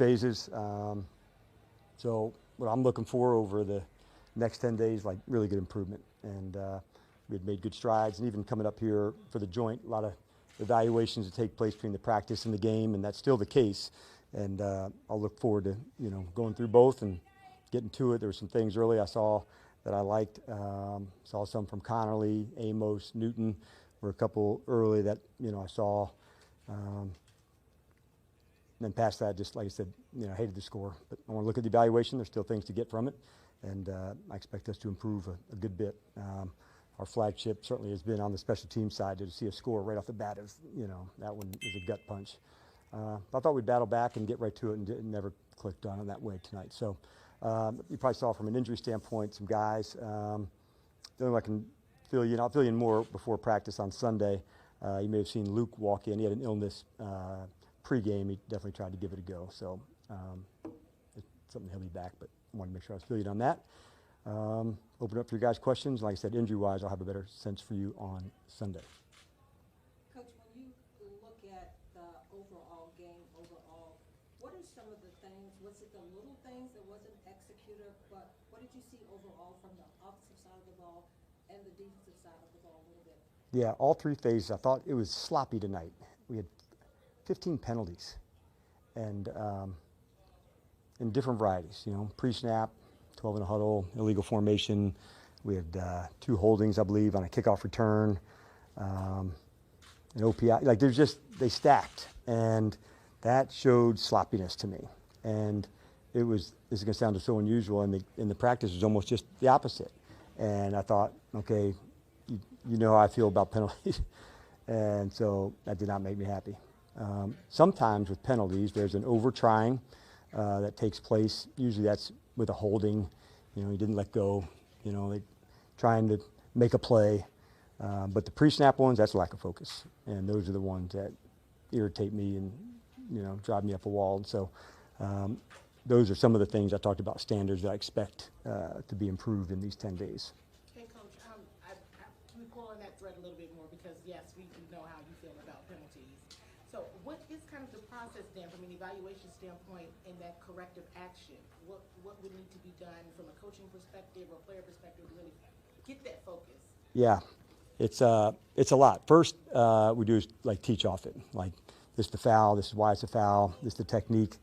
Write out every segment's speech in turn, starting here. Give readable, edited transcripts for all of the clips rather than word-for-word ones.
phases. So what I'm looking for over the next 10 days, like really good improvement. And we had made good strides, and even coming up here for the joint, a lot of evaluations that take place between the practice and the game, and that's still the case. And I'll look forward to, going through both and getting to it. There were some things early I saw that I liked. Saw some from Connerly, Amos, Newton, were a couple early that, I saw. And then past that, just like I said, I hated the score. But I want to look at the evaluation. There's still things to get from it. And I expect us to improve a good bit. Our flagship certainly has been on the special team side. To see a score right off the bat is, that one is a gut punch. I thought we'd battle back and get right to it, and it never clicked on that way tonight. So you probably saw from an injury standpoint some guys. The only way I can fill you in, I'll fill you in more before practice on Sunday. You may have seen Luke walk in. He had an illness pregame. He definitely tried to give it a go. So it's something he'll be back, but I want to make sure I was filling you in on that. Open up for your guys' questions. Like I said, injury-wise, I'll have a better sense for you on Sunday. Coach, when you look at the overall game, what are some of the things? Was it the little things that wasn't executed, but what did you see overall from the offensive side of the ball and the defensive side of the ball a little bit? Yeah, all three phases. I thought it was sloppy tonight. We had 15 penalties, and in different varieties. Pre-snap, 12 in a huddle, illegal formation. We had 2 holdings, I believe, on a kickoff return, an OPI. Like they stacked, and that showed sloppiness to me. And this is going to sound so unusual, and in the practice it was almost just the opposite. And I thought, okay, you know how I feel about penalties, and so that did not make me happy. Sometimes with penalties, there's an over-trying that takes place. Usually that's with a holding. He didn't let go. They trying to make a play. But the pre-snap ones, that's lack of focus. And those are the ones that irritate me and, drive me up a wall. And so those are some of the things I talked about, standards that I expect to be improved in these 10 days. Hey, Coach, we pull on that thread a little bit more because, yes, we do know how you feel about penalties. So what is kind of the process then from an evaluation standpoint in that corrective action? What would need to be done from a coaching perspective or player perspective to really get that focus? Yeah, it's a lot. First, we do is like teach off it. Like, this is the foul, this is why it's a foul, this is the technique.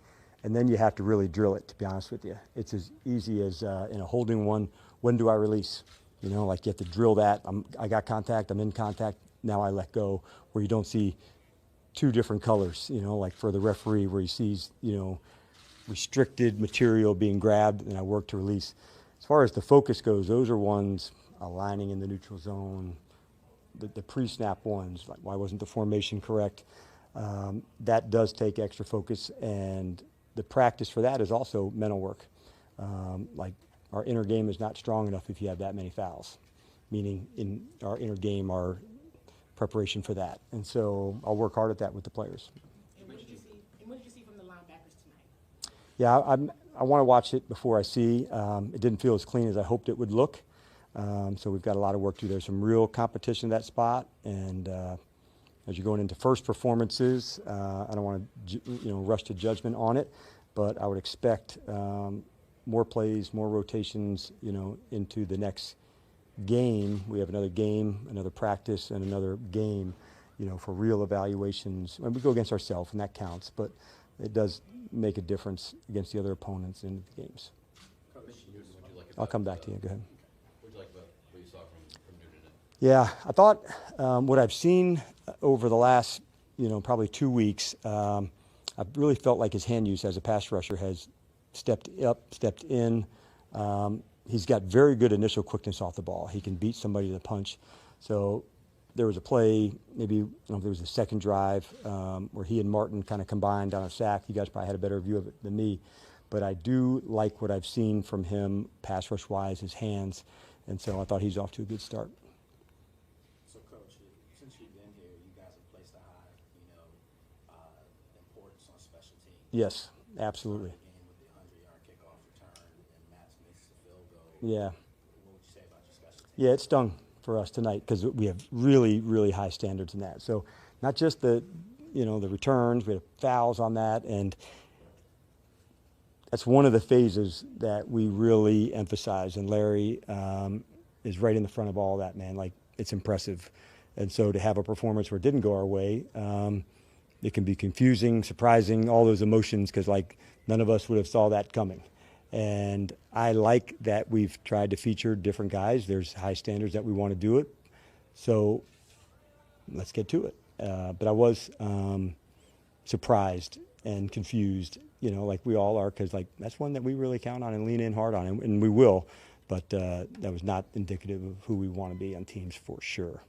And then you have to really drill it, to be honest with you. It's as easy as in a holding one, when do I release? Like you have to drill that. I got contact, I'm in contact, now I let go, where you don't see 2 different colors, like for the referee where he sees, restricted material being grabbed and I work to release. As far as the focus goes, those are ones aligning in the neutral zone, the pre-snap ones, like why wasn't the formation correct? That does take extra focus, and the practice for that is also mental work. Like our inner game is not strong enough if you have that many fouls, meaning in our inner game, our preparation for that. And so I'll work hard at that with the players. And what did you see from the linebackers tonight? Yeah, I want to watch it before I see. It didn't feel as clean as I hoped it would look. So we've got a lot of work to do. There's some real competition at that spot. And as you're going into first performances, I don't want to rush to judgment on it, but I would expect more plays, more rotations, into the next game. We have another game, another practice, and another game, for real evaluations. And we go against ourselves, and that counts, but it does make a difference against the other opponents in the games. I'll come back to you. Go ahead. What would you like about what you saw from Newton? Yeah, I thought what I've seen over the last, probably 2 weeks, I've really felt like his hand use as a pass rusher has stepped up, stepped in. He's got very good initial quickness off the ball. He can beat somebody to the punch. So there was a play, maybe there was a second drive where he and Martin kind of combined on a sack. You guys probably had a better view of it than me. But I do like what I've seen from him pass rush-wise, his hands. And so I thought he's off to a good start. So, Coach, since you've been here, you guys have placed a high, importance on special teams. Yes, absolutely. With the 100-yard kickoff return and Matt Smith's field goal. Yeah. What would you say about your special teams? Yeah, it stung for us tonight because we have really, really high standards in that. So not just the returns, we had fouls on that, and that's one of the phases that we really emphasize, and Larry is right in the front of all that, man. Like, it's impressive. And so to have a performance where it didn't go our way, it can be confusing, surprising, all those emotions, because like none of us would have saw that coming. And I like that we've tried to feature different guys. There's high standards that we want to do it. So let's get to it. But I was surprised and confused, you know, like we all are, because like that's one that we really count on and lean in hard on, and we will. But that was not indicative of who we want to be on teams for sure.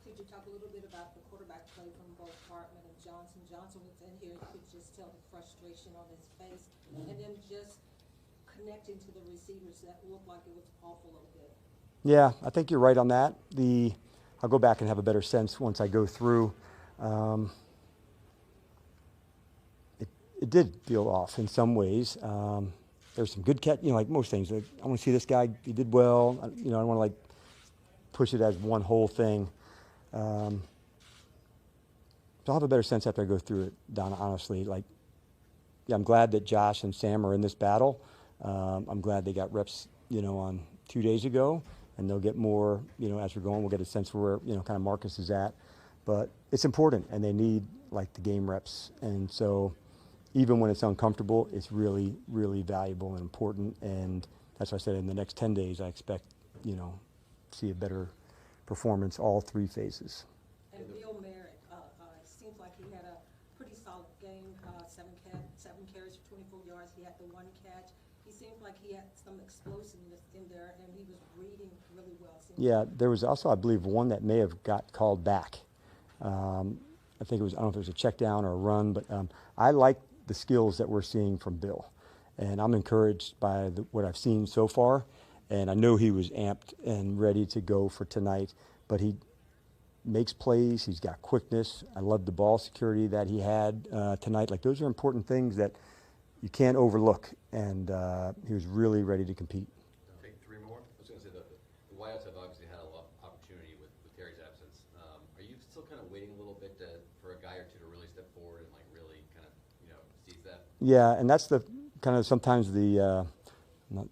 Could you talk a little bit about the quarterback play from both Hartman and Johnson? Johnson was in here, you could just tell the frustration on his face, and then just connecting to the receivers that looked like it was off a little bit. Yeah, I think you're right on that. I'll go back and have a better sense once I go through. It did feel off in some ways. There's some good catch, you know, like most things. Like, I want to see this guy, he did well. You know, I don't want to like push it as one whole thing. So I'll have a better sense after I go through it, Donna, honestly. Like, yeah, I'm glad that Josh and Sam are in this battle. I'm glad they got reps, you know, on 2 days ago, and they'll get more, you know, as we're going. We'll get a sense for where, you know, kind of Marcus is at. But it's important, and they need, like, the game reps. And so even when it's uncomfortable, it's really, really valuable and important. And that's why I said in the next 10 days, I expect, you know, see a better performance all three phases. And Bill Merritt, it seems like he had a pretty solid game, seven carries for 24 yards. He had the one catch. He seemed like he had some explosiveness in there, and he was reading really well. Yeah, there was also, I believe, one that may have got called back. I think it was, I don't know if it was a check down or a run, but I like the skills that we're seeing from Bill. And I'm encouraged by what I've seen so far. And I know he was amped and ready to go for tonight, but he makes plays. He's got quickness. I love the ball security that he had tonight. Like, those are important things that you can't overlook. And he was really ready to compete. I'll take three more. I was going to say the Wyatts have obviously had a lot of opportunity with Terry's absence. Are you still kind of waiting a little bit for a guy or two to really step forward and like really kind of, you know, seize that? Yeah, and that's the kind of sometimes the, I don't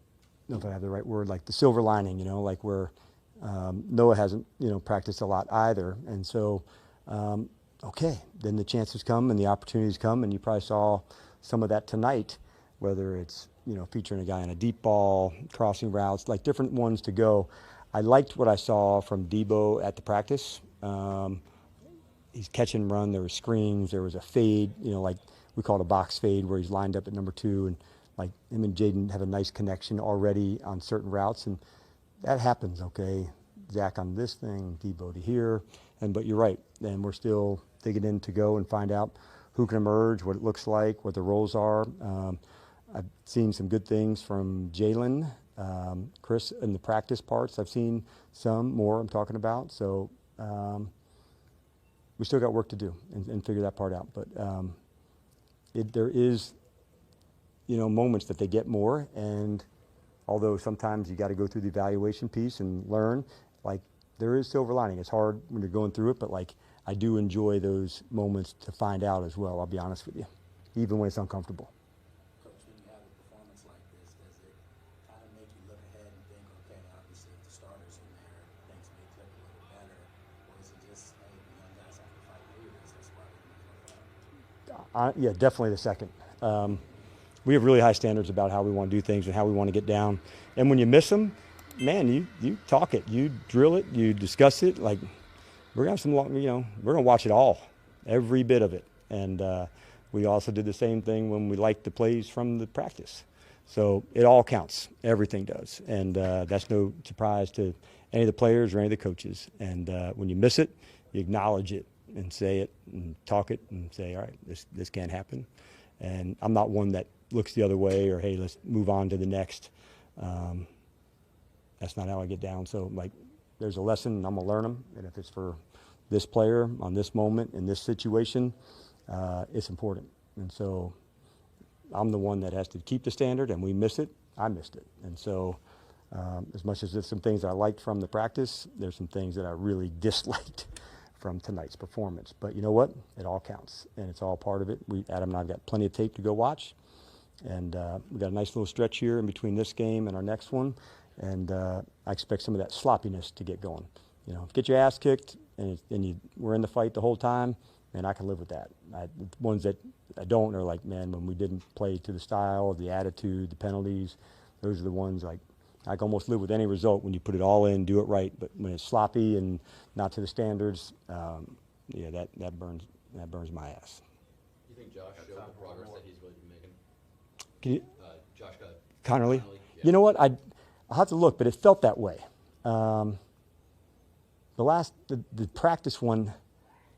know if I have the right word, like the silver lining, you know, like where Noah hasn't, you know, practiced a lot either. And so, okay, then the chances come and the opportunities come, and you probably saw some of that tonight, whether it's, you know, featuring a guy on a deep ball, crossing routes, like different ones to go. I liked what I saw from Debo at the practice. He's catch and run. There were screens. There was a fade, you know, like we call it a box fade, where he's lined up at number 2, and like him and Jaden have a nice connection already on certain routes, and that happens, okay? Zach on this thing, Debo to here, but you're right, and we're still digging in to go and find out who can emerge, what it looks like, what the roles are. I've seen some good things from Jalen, Chris in the practice parts. I've seen some more I'm talking about, so we still got work to do and figure that part out. But there is, you know, moments that they get more, and although sometimes you got to go through the evaluation piece and learn, like there is silver lining. It's hard when you're going through it, but like I do enjoy those moments to find out as well. I'll be honest with you, even when it's uncomfortable. Coach, when you have a performance like this, does it kind of make you look ahead and think, okay, obviously if the starters in there, things may click a little better, or is it just, hey, the young guys have to fight through this, that's why they're going to Yeah, definitely the second. We have really high standards about how we want to do things and how we want to get down. And when you miss them, man, you talk it, you drill it, you discuss it. Like, we're going to have some, you know, we're going to watch it all, every bit of it. And we also did the same thing when we liked the plays from the practice. So it all counts. Everything does. And that's no surprise to any of the players or any of the coaches. And when you miss it, you acknowledge it and say it and talk it and say, all right, this can't happen. And I'm not one that looks the other way or, hey, let's move on to the next. That's not how I get down. So, like, there's a lesson, and I'm going to learn them. And if it's for this player on this moment in this situation, it's important. And so I'm the one that has to keep the standard, and we miss it. I missed it. And so as much as there's some things I liked from the practice, there's some things that I really disliked from tonight's performance. But you know what? It all counts, and it's all part of it. Adam and I have got plenty of tape to go watch, And we got a nice little stretch here in between this game and our next one, and I expect some of that sloppiness to get going. You know, get your ass kicked and we're in the fight the whole time, and I can live with that. The ones that I don't are like, man, when we didn't play to the style, the attitude, the penalties, those are the ones like I can almost live with any result when you put it all in, do it right. But when it's sloppy and not to the standards, yeah, that burns my ass. Do you think Josh showed the progress that he's really been making? Can you, Josh Connerly? Yeah. You know what? I'll have to look, but it felt that way. The practice one,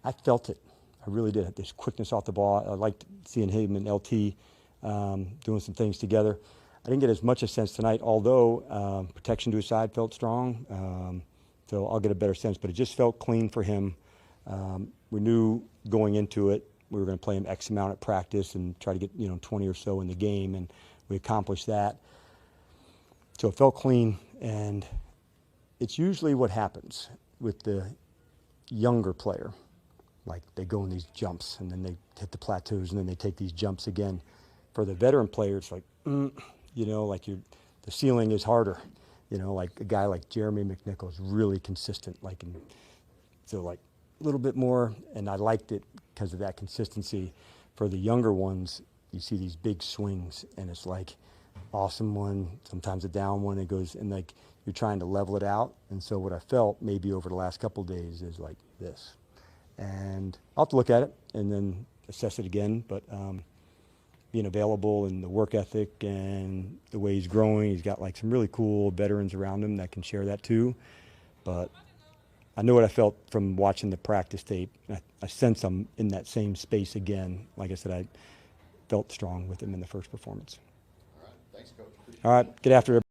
I felt it. I really did. This quickness off the ball. I liked seeing him and LT doing some things together. I didn't get as much a sense tonight, although protection to his side felt strong. So I'll get a better sense, but it just felt clean for him. We knew going into it we were going to play him X amount at practice and try to get 20 or so in the game, and we accomplished that. So it felt clean, and it's usually what happens with the younger player. Like they go in these jumps, and then they hit the plateaus, and then they take these jumps again. For the veteran player, it's like, like the ceiling is harder. Like a guy like Jeremy McNichol is really consistent. So a little bit more, and I liked it because of that consistency. For the younger ones, you see these big swings, and it's like awesome one, sometimes a down one. It goes, and like you're trying to level it out. And so what I felt maybe over the last couple of days is like this. And I'll have to look at it and then assess it again. But being available and the work ethic and the way he's growing, he's got some really cool veterans around him that can share that too. But I know what I felt from watching the practice tape. I sense I'm in that same space again. Like I said, I felt strong with him in the first performance. All right. Thanks, Coach. All right. Get after it.